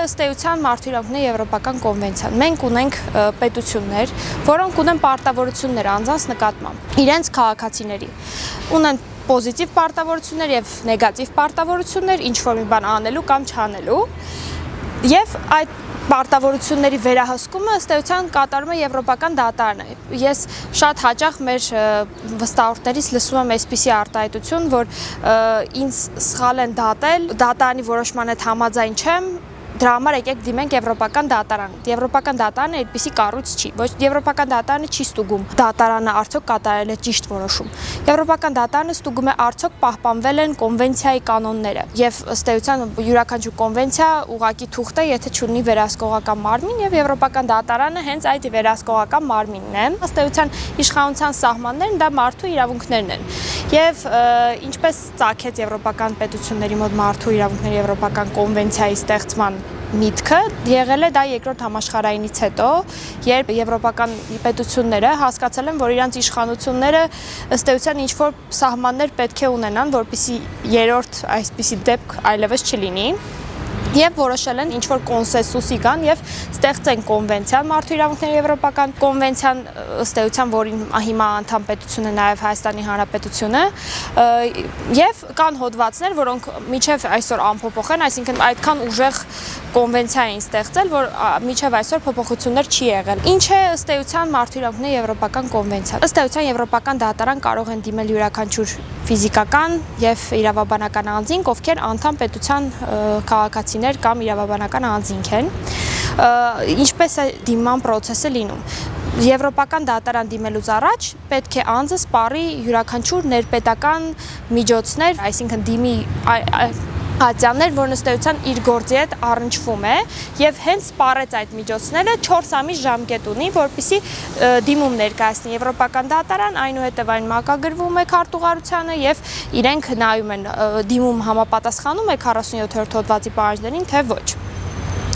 ըստ էության մարդու իրավունքների եվրոպական կոնվենցիան։ Մենք ունենք պետություններ, որոնք ունեն պարտավորություններ անձանց նկատմամբ իրենց քաղաքացիների։ Ունեն պոզիտիվ պարտավորություններ եւ նեգատիվ պարտավորություններ, ինչ որ մի բան անելու կամ չանելու։ Եվ այդ պարտավորությունների վերահսկումը ըստ էության կատարում է եվրոպական դատարանը։ Ես շատ հաճախ մեր վստահորդներից լսում եմ այսպիսի արտահայտություն, որ ինձ սխալ են դատել, դատարանի որոշման հետ համաձայն չեմ, դրա համար եկեք դիմենք եվրոպական դատարան։ Եվրոպական դատարանը այդպիսի կառույց չի։ Ոչ եվրոպական դատարանը չի ստուգում դատարանը արդյոք կատարել է ճիշտ որոշում։ Եվրոպական դատարանը ստուգում է արդյոք պահպանվել են կոնվենցիայի կանոնները։ Եվ ըստ էության յուրաքանչյուր կոնվենցիա ուղղակի թուղթ է, եթե չունի վերահսկողական մարմին, եւ եվրոպական դատարանը հենց այդ վերահսկողական մարմինն է։ Ըստ էության իշխանության սահմաններն դա մարդու իրավունքներն են։ Եվ ինչպես ծագեց եվրոպական պետությունների մոտ մարդու իրավունքների եվրոպական կոնվենցիայի ստեղծման միտքը, եղել է դա երկրորդ համաշխարհայինից հետո, երբ եվրոպական պետությունները հասկացել են, որ իրանց իշխանությունները ըստ էության ինչ-որ սահմաններ պետք է ունենան, որպեսզի երրորդ այսպիսի դեպք այլևս չլինի։ Եվ որոշել են ինչ-որ կոնսենսուսի կան եւ ստեղծեն կոնվենցիան մարդու իրավունքների եվրոպական կոնվենցիան ըստ էության, որին հիմա անդամ պետություն է նաեւ Հայաստանի Հանրապետությունը, եւ կան հոդվածներ, որոնք միջև այսօր անփոփոխ են, այսինքն այդքան ուժեղ կոնվենցիա են ստեղծել, որ միջև այսօր փոփոխություններ չի եղել։ Ինչ է ըստ էության մարդու իրավունքների եվրոպական կոնվենցիան։ Ըստ էության եվրոպական դատարան կարող են դիմել յուրաքանչյուր ֆիզիկական եւ իրավաբանական անձինք, ովքեր անդամ պետության քաղաքացիներ կամ իրավաբանական անձինք են, ինչպես է դիմման process-ը լինում։ Եվրոպական դատարան դիմելուց առաջ պետք է անձը սպառի յուրաքանչյուր ներպետական միջոցներ, այսինքն դիմի ատյաններ, որն ըստ էության իր գործի հետ առնչվում է եւ հենց սպառեց այդ միջոցները 4 ամիս ժամկետ ունի, որպեսզի դիմում ներկայացնի եվրոպական դատարան, այնուհետեւ այն մակագրվում է քարտուղարությանը եւ իրենք նայում են դիմում համապատասխանում է 47-րդ հոդվածի պահանջներին, թե ոչ։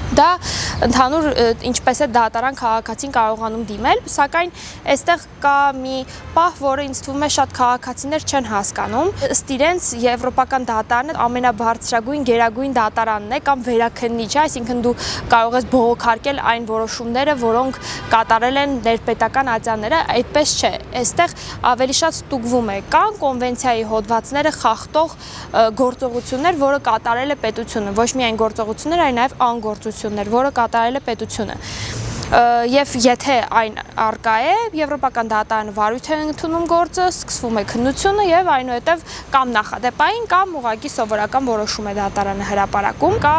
Դա ընդհանուր ինչպես է դատարան քաղաքացին կարողանում դիմել, սակայն այստեղ կա մի պահ, որը ինձ թվում է շատ քաղաքացիներ չեն հասկանում։ Ըստ իրենց եվրոպական դատարանը ամենաբարձրագույն գերագույն դատարանն է կամ վերաքննիչ, այսինքն դու կարող ես բողոքարկել այն որոշումները, որոնք կատարել են ներպետական ատյանները, այդպես չէ։ Այստեղ ավելի շատ ստուգվում է կան կոնվենցիայի հոդվածները խախտող գործողություններ, որը կատարել է պետությունը, ոչ միայն գործողություններ, այլ նաև անգործություններ, որը կատարել է պետությունը։ Եվ եթե այն արկա է, եվրոպական դատարանը վարույթ է ընդունում գործը, սկսվում է քննությունը եւ այնուհետեւ կամ նախադեպային կամ ուղղակի սովորական որոշում է դատարանը հրապարակում, կա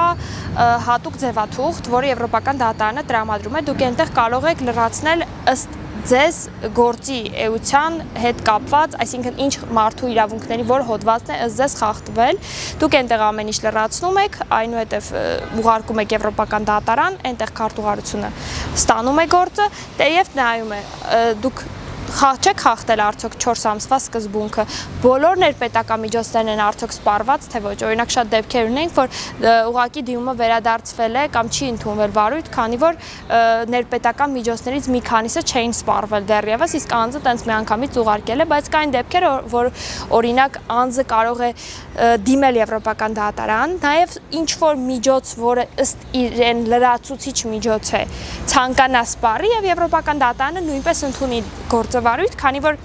հատուկ ձևաթուղթ, որը եվրոպական դատարանը տրամադրում է, դուք այնտեղ կարող եք լրացնել ըստ ձեզ գործի էության հետ կապված, այսինքն ինչ մարդու իրավունքների որ հոդվածն է ըստ ձեզ խախտվել, դուք այնտեղ ամեն ինչ լրացնում եք, այնուհետև ուղարկում եք եվրոպական դատարան, այնտեղ քարտուղարությունը ստանում է գործը, թեև նայում է, դուք չեք խախտել արդյոք 4 ամսվա սկզբունքը, բոլոր ներպետական միջոցներն են արդյոք սպառված, թե ոչ, օրինակ շատ դեպքեր ունենք, որ ուղղակի դիմումը վերադարձվել է կամ չի ընդունվել վարույթ, քանի որ ներպետական միջոցներից մի քանիսը չէին սպառվել դեռևս, իսկ անձը տենց միանգամից ուղարկել է, բայց կային դեպքեր, որ օրինակ անձը կարող է դիմել եվրոպական դատարան, նաև ինչ որ միջոց, որը ըստ իրեն լրացուցիչ միջոց է, ցանկանա սպառի եւ եվրոպական դատարանը նույնպես ընդունի գործավարույթ, քանի որ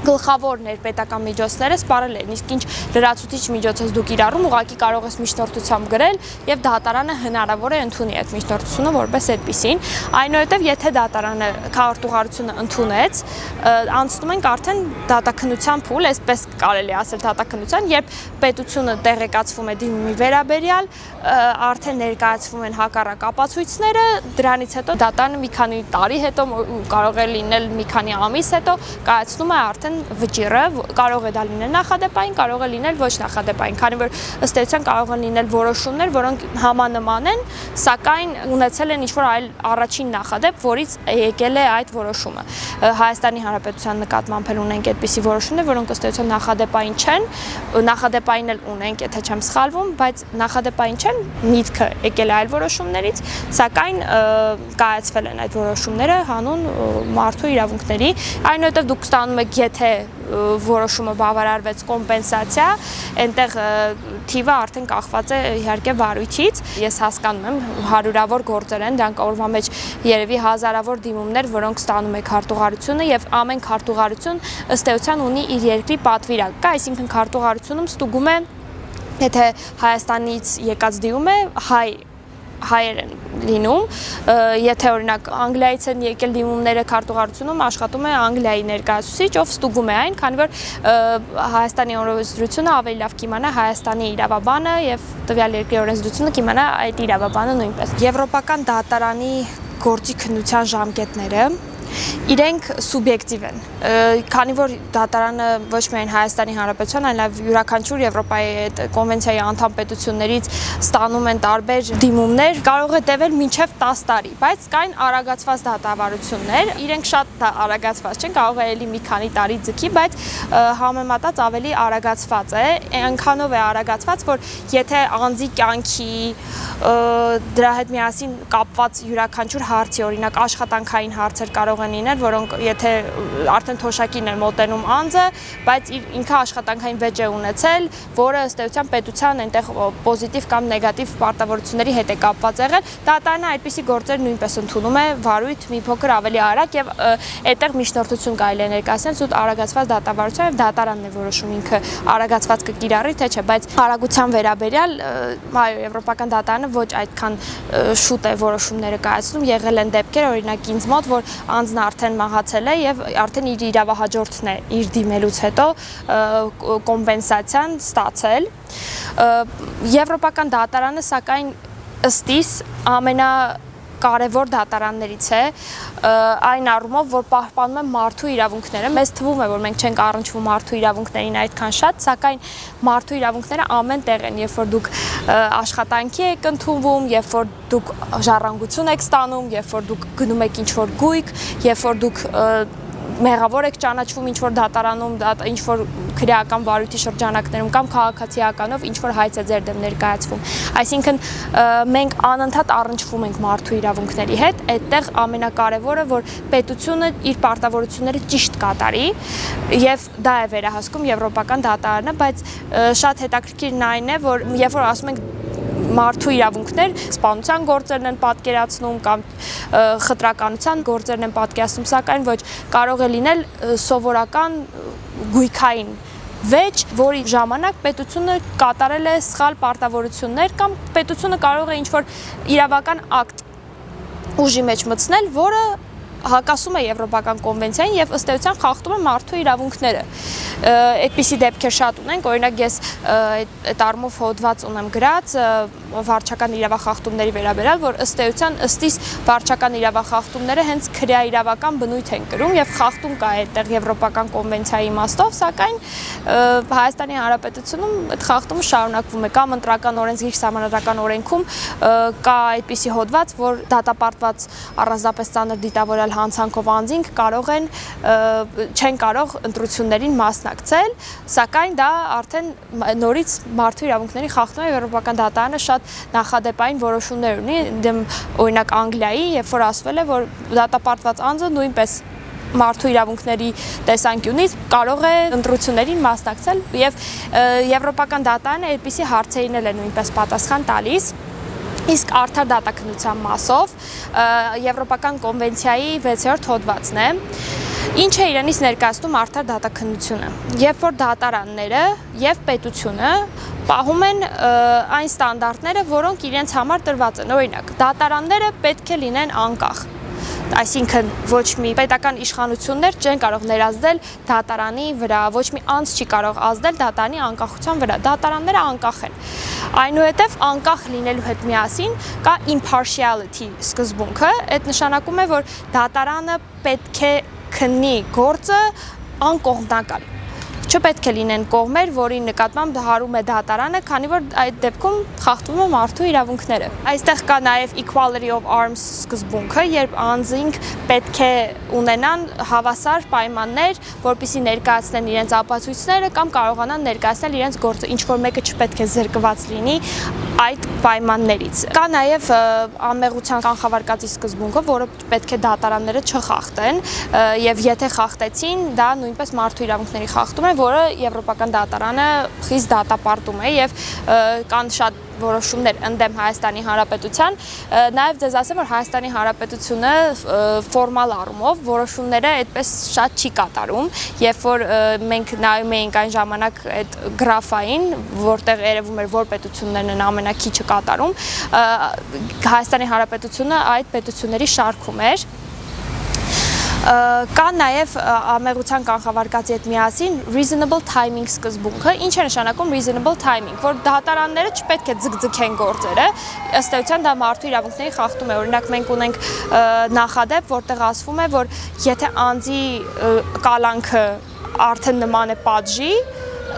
գլխավոր ներպետական միջոցները սպառել են, իսկ ինչ լրացուցիչ միջոց ես դուք իրարում, ուղղակի կարող ես միջնորդությամբ գրել եւ դատարանը հնարավոր է ընդունի այդ միջնորդությունը որպես այդպիսին։ Այնուհետեւ եթե դատարանը քարտուղարությունը ընդունեց, անցնում ենք արդեն դատաքննության փուլ, այսպես կարելի ասել դատաքննության, երբ պետությունը տեղեկացվում է դիմումի վերաբերյալ, արդեն ներկայացվում են հակառակ ապացույցները, դրանից հետո դատարանը մի քանի տարի հետո, կարող է լինել մի քանի ամիս հետո, կայացնում է արդեն վճիռը, կարող է դա լինել նախադեպային, կարող է լինել ոչ նախադեպային, քանի որ ըստ էության կարող են լինել որոշումներ, որոնք համանման են, սակայն ունեցել են ինչ-որ այլ առաջին նախադեպ, որից եկել է այդ որոշումը։ Հայաստանի Հանրապետության նկատմամբ էլ ունենք այդպիսի որոշումներ, որոնք ըստ էության նախադեպային չեն, նախադեպային էլ ունենք, եթե չեմ սխալվում, բայց նախադեպային չեն, միտքը եկել է այլ որոշումներից, սակայն կայացվել են այդ որոշումները հանուն մարդու իրավունքների, այնուհետև դուք ստանում եք, եթե եթե որոշումը բավարարվեց կոմպենսացիա, այնտեղ թիվը արդեն կախված է իհարկե վարույթից։ Ես հասկանում եմ, հարյուրավոր գործեր են, դրանք օրվա մեջ երևի հազարավոր դիմումներ, որոնք ստանում է քարտուղարությունը, եւ ամեն քարտուղարություն ըստ էության ունի իր երկրի պատվիրակ, այսինքն քարտուղարությունում ստուգում է, եթե Հայաստանից եկած դիմում է, հայեր են լինում, եթե օրինակ Անգլիայից են եկել դիմումները քարտուղարությունում աշխատում է Անգլիայի ներկայացուցիչ, ով ստուգում է այն, քանի որ Հայաստանի օրենսդրությունը ավելի լավ կիմանա Հայաստանի իրավաբանը եւ տվյալ երկրի օրենսդրությունը կիմանա այդ իրավաբանը նույնպես։ Եվրոպական դատարանի գործի քննության ժամկետները իրենք սուբյեկտիվ են, քանի որ դատարանը ոչ միայն Հայաստանի Հանրապետության, այլև յուրաքանչյուր Եվրոպայի այդ կոնվենցիայի անդամ պետություններից ստանում են տարբեր դիմումներ, կարող է տևել մինչև 10 տարի, բայց կային արագացված դատավարություններ, իրենք շատ արագացված չեն, կարող է էլի մի քանի տարի ձգի, բայց համեմատած ավելի արագացված է, այնքանով է արագացված, որ եթե անձի կյանքի դրա հետ միասին կապված յուրաքանչյուր հարցի, օրինակ աշխատանքային հարցեր կարող են լինել, որոնք եթե արդեն թոշակին է մոտենում անձը, բայց ինքը աշխատանքային վեճ է ունեցել, որը ըստ էության պետության այնտեղ պոզիտիվ կամ նեգատիվ պարտավորությունների հետ է կապված եղել, դատարանը այդպիսի գործեր նույնպես ընդունում է վարույթ մի փոքր ավելի արագ եւ այդտեղ միջնորդություն կարելի է ներկայացնել զուտ արագացված դատավարության եւ դատարանն է որոշում ինքը արագացված կկիրառի թե չէ, բայց արագության վերաբերյալ այո, Եվրոպական դատարանը ոչ այդքան շուտ է որոշումները կայացնում, եղել են դեպքեր, օրինակ ինձ մոտ, որ անձն արդեն մահացել է եւ արդեն իր իրավահաջորդն է իր դիմելուց հետո կոմպենսացիան ստացել։ Եվրոպական դատարանը սակայն ըստիս ամենակարևոր դատարաններից է այն առումով, որ պահպանում է մարդու իրավունքները։ Մեզ թվում է, որ մենք չենք առնչվում մարդու իրավունքներին այդքան շատ, սակայն մարդու իրավունքները ամեն տեղ են, երբ որ դուք աշխատանքի եք ընդունվում, երբ որ դուք ժառանգություն եք ստանում, երբ որ դուք գնում եք ինչ-որ գույք, երբ որ դուք մեղավոր եք ճանաչվում ինչ-որ դատարանում, ինչ-որ քրեական վարույթի շրջանակներում կամ քաղաքացիականով ինչ-որ հայց է ձեր դեմ ներկայացվում։ Այսինքն մենք անընդհատ առնչվում ենք մարդու իրավունքների հետ, այդտեղ ամենակարևորը, որ պետությունը իր պարտավորությունները ճիշտ կատարի, եւ դա է վերահսկում Եվրոպական դատարանը, բայց շատ հետաքրքիրն այն է, որ երբ որ ասում ենք մարդու իրավունքներ, սպանության գործերն են պատկերացնում կամ խտրականության գործերն են պատկերացնում, սակայն ոչ, կարող է լինել սովորական գույքային վեճ, որի ժամանակ պետությունը կատարել է սխալ պարտավորություններ կամ պետությունը կարող է ինչ-որ իրավական ակտ ուժի մեջ մտցնել, որը հակասում է Եվրոպական կոնվենցիային եւ ըստ էության խախտում է մարդու իրավունքները։ Այդպիսի դեպքեր շատ ունենք, օրինակ ես այդ առումով հոդված ունեմ գրած վարչական իրավախախտումների վերաբերյալ, որ ըստ էության ըստիս վարչական իրավախախտումները հենց քրեաիրավական բնույթ են կրում եւ խախտում կա այդտեղ Եվրոպական կոնվենցիայի իմաստով, սակայն Հայաստանի Հանրապետությունում այդ խախտումը շարունակվում է, կամ ընտրական օրենսգիր սահմանադրական օրենքում կա այդպիսի հոդված, որ դատապարտված առանձնապես ծանր դիտավորյալ հանցանքով անձինք չեն կարող ընտրություններին մասնակցել, սակայն դա արդեն նորից մարդու իրավունքների խախտում է։ Եվրոպական դատարանը շատ նախադեպային որոշումներ ունի, օրինակ Անգլիայի, երբ որ ասվել է, որ դատապարտված անձը նույնպես մարդու իրավունքների տեսանկյունից կարող է ընտրություններին մասնակցել եւ Եվրոպական դատարանը այդպիսի հարցերին է նույնպես պատասխան տալիս։ Իսկ արդար դատաքննության մասով Եվրոպական կոնվենցիայի 6-րդ հոդվածն է, ինչը իրենից ներկայացնում արդար դատաքննությունը, երբ որ դատարանները եւ պետությունը պահում են այն ստանդարտները, որոնք իրենց համար տրված են։ Օրինակ, դատարանները պետք է լինեն անկախ։ Այսինքն ոչ մի պետական իշխանություններ չեն կարող ներազդել դատարանի վրա, ոչ մի անձ չի կարող ազդել դատարանի անկախության վրա։ Դատարանները անկախ են։ Այնուհետև անկախ լինելու հետ միասին կա impartiality սկզբունքը, այդ նշանակում է, որ դատարանը պետք է քննի գործը անկողմնակալ։ չպետք է լինեն կողմեր, որի նկատմամբ հարում է դատարանը, քանի որ այդ դեպքում խախտվում է մարդու իրավունքները։ Այստեղ կա նաև equality of arms սկզբունքը, երբ անձինք պետք է ունենան հավասար պայմաններ, որպեսզի ներկայացնեն իրենց ապացույցները կամ կարողանան ներկայացնել իրենց գործը, ինչ որ մեկը չպետք է զրկված լինի այդ պայմաններից։ Կա նաև անմեղության կանխավարկածի սկզբունքը, որը պետք է դատարանները չխախտեն, եւ եթե խախտեցին, դա նույնպես մարդու իրավունքների խախտում է, որը Եվրոպական դատարանը խիստ դատապարտում է եւ կան շատ որոշումներ ընդդեմ Հայաստանի Հանրապետության, նաև ձեզ ասեմ, որ Հայաստանի Հանրապետությունը ֆորմալ առումով որոշումները այդպես շատ չի կատարում, երբ որ մենք նայում էինք այն ժամանակ այդ գրաֆային, որտեղ երևում էր, որ պետություններն են ամենակիչը կատարում, Հայաստանի Հանրապետությունը այդ պետությունների շարքում էր։ Կա նաև անմեղության կանխավարկածի հետ միասին reasonable timing սկզբունքը, ինչ է նշանակում reasonable timing, որ դատարանները չպետք է ձգձգեն գործերը, ըստ էության դա մարդու իրավունքների խախտում է, օրինակ մենք ունենք նախադեպ, որտեղ ասվում է, որ եթե անձի կալանքը արդեն նման է պատժի,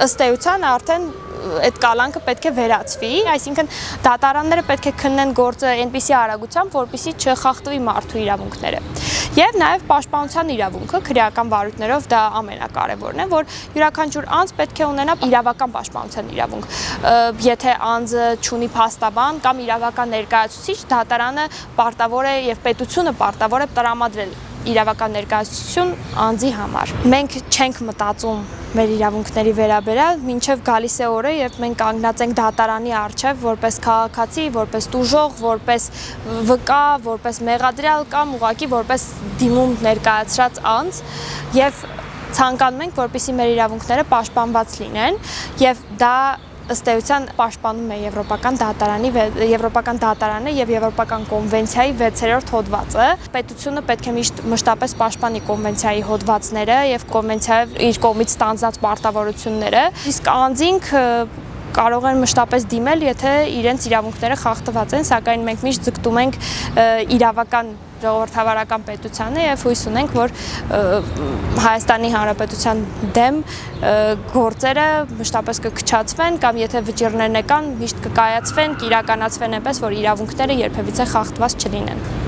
ըստ էության արդեն այդ կալանքը պետք է վերացվի, այսինքն դատարանները պետք է քննեն գործը այնպիսի արագությամբ, որպեսզի չխախտվի մարդու իրավունքները։ Եվ նաև պաշտպանության իրավունքը քրեական վարույթներով դա ամենակարևորն է, որ յուրաքանչյուր անձ պետք է ունենա իրավական պաշտպանության իրավունք։ Եթե անձը չունի փաստաբան կամ իրավական ներկայացուցիչ, դատարանը պարտավոր է եւ պետությունը պարտավոր է տրամադրել իրավական ներկայացություն անձի համար։ Մենք չենք մտածում մեր իրավունքների վերաբերյալ, մինչև գալիս է օրը, երբ մենք կանգնած ենք դատարանի առջև որպես քաղաքացի, որպես տուժող, որպես վկա, որպես մեղադրյալ կամ ուղղակի որպես դիմում ներկայացրած անձ եւ ցանկանում ենք, որպեսզի մեր իրավունքները պաշտպանված լինեն եւ դա ըստ էության պաշտպանում է Եվրոպական դատարանը եւ Եվրոպական կոնվենցիայի 6-րդ հոդվածը։ Պետությունը պետք է մշտապես պաշտպանի կոնվենցիայի հոդվածները եւ կոնվենցիայով իր կողմից ստանձնած պարտավորությունները, իսկ անձինք կարող են մշտապես դիմել, եթե իրենց իրավունքները խախտված են, սակայն մենք միշտ ձգտում ենք իրավական ժողովրդավարական պետությանը եւ հույս ունենք, որ Հայաստանի Հանրապետության դեմ գործերը մշտապես կքչացվեն կամ եթե վճիռներն կան, միշտ կկայացվեն, կիրականացվեն այնպես, որ իրավունքները երբևիցե խախտված չլինեն։